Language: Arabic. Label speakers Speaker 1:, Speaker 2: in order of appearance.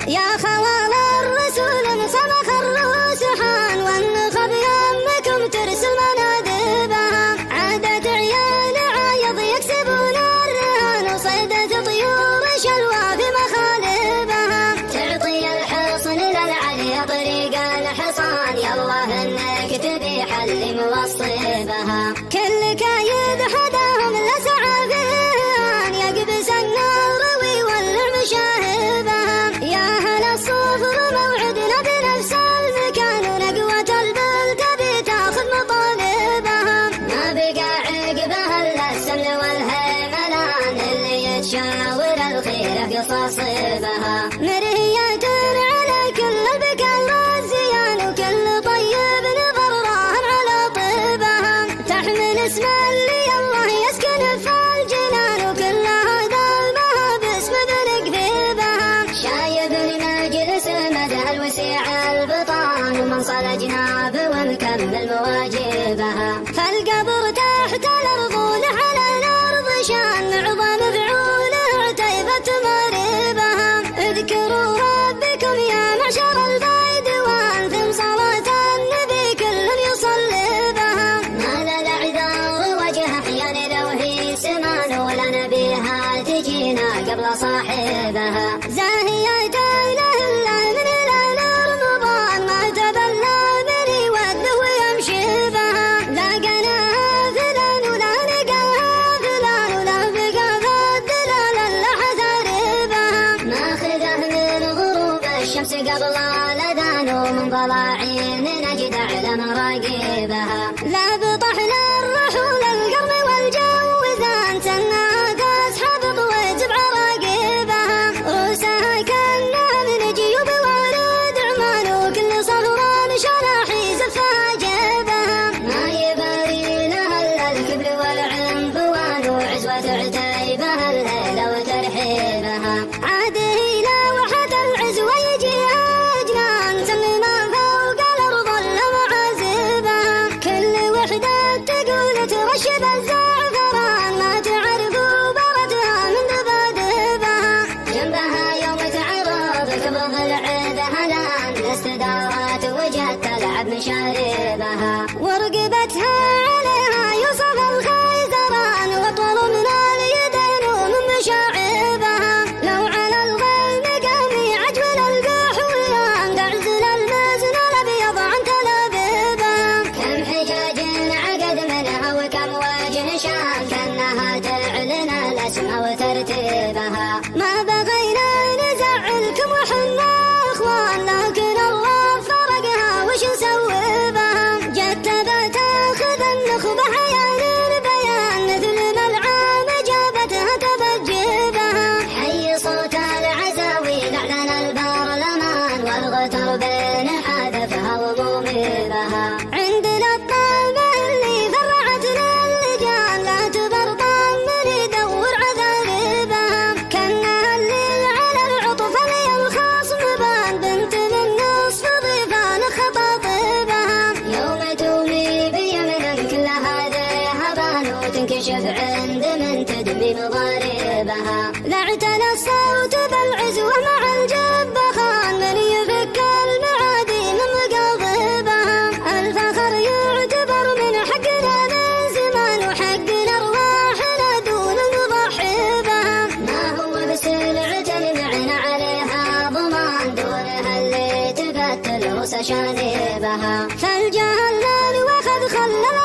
Speaker 1: يا خوال الرسول صمخ الروسحان والنخب يمكم ترسل منادبها. عادت عيال عايض يكسبون الرهان وصيدة طيور شلوى في مخالبها. تعطي الحصن للعلي طريق الحصان يالله انك تبي حل موصبها. كل كايد حداهم لسعى فيهان يقبس النار ويولع مشاهبها. يا هل الصفر موعدنا بنفس المكان ونقوة البل تبي تاخذ مطالبها. ما بقى عقبها الا السمن والهيمنان اللي يتشاور الخير في صاصبها. مرهية على كل البكاء والزيان وكل طيب نظر راهن على طيبها. تحمل اسم اللي الله يسكن في الجنان وكلها دامها باسم ابن قذيبها. شايب المجلس مدى الوسيع البطان ومنصل جناب ومكمل مواجبها. فالقبر تحت الارض على الارض شان عظم فعوله عتيبة مريبها. اذكروا ربكم يا معشر البيدوان ثم صلاة النبي كل يصلي بها. ما للأعذار وجه احيان لو هي سمان ولا نبيها تجينا قبل صاحبها. زاهية له الله من الى رمضان ما تبلى من يوده ويمشي بها. لاقناها فلان ولا لقاها فلان ولا بقى الدلال الا حذربها. ماخذه من غروب الشمس قبل الاذان ومن ضلاعين نجد على مراقبها. لا بطحنا الرحول القرن والجوزان سنها تسحب طويت بعراقبها. روسها كانها من جيوب ورد عمان وكل صغران شراحي زفها جيبها. ما يباري لها الا الكبر والعنفوان وعزوة عتيبها الليلة وترحيبها. عاده لوحة العزوة يجيها جنان سم ما فوق الارض الا معازبها. كل وحدة تقول ترشب الزعفران ما تعرفوا بردها من نبادبها. جنبها يوم تعرض قبض العيد هلان الاستدارات وجهت تلعب مشاربها. ورقبتها عليها يوصف الخيزران وطول من اليدين ومن مشاعبها. لو على الغيم قامي عجول القحويان تعزل المزن الابيض عن تلابيبها. كم حجاج عقد منها وكم وجه شان كانها تعلن الاسماء وترتيبها. ما بغينا نزعلكم وحنا اخوان لكن الله فرقها وش نسوي بها. جت تاخذ النخبة حيان البيان مثل ما العام جابتها تبجبها. حي صوت العزاوي اعلن البرلمان والغتر بين حادثها وضميرها. عندنا الطامة اللي فرعتنا اللجان لا تبرطان من يدور عذاربها. كانها الليل على العطف اللي الخصم بان بنت من نصف ضيفان خطاطبها. يوم تومي بيمن كل هذه هبان وتنكشف عند من تدمي مضاربها. لا اعتنى الصوت بالعزوة مع الجبخان من يفك المعادي من مقاضبها. الفخر يعتبر من حقنا من زمان وحقنا ارواحنا دون نضحي بها. ما هو بسلعة المعنى عليها ضمان دونها اللي تفتل وسشانبها. فالجهل واخذ خلل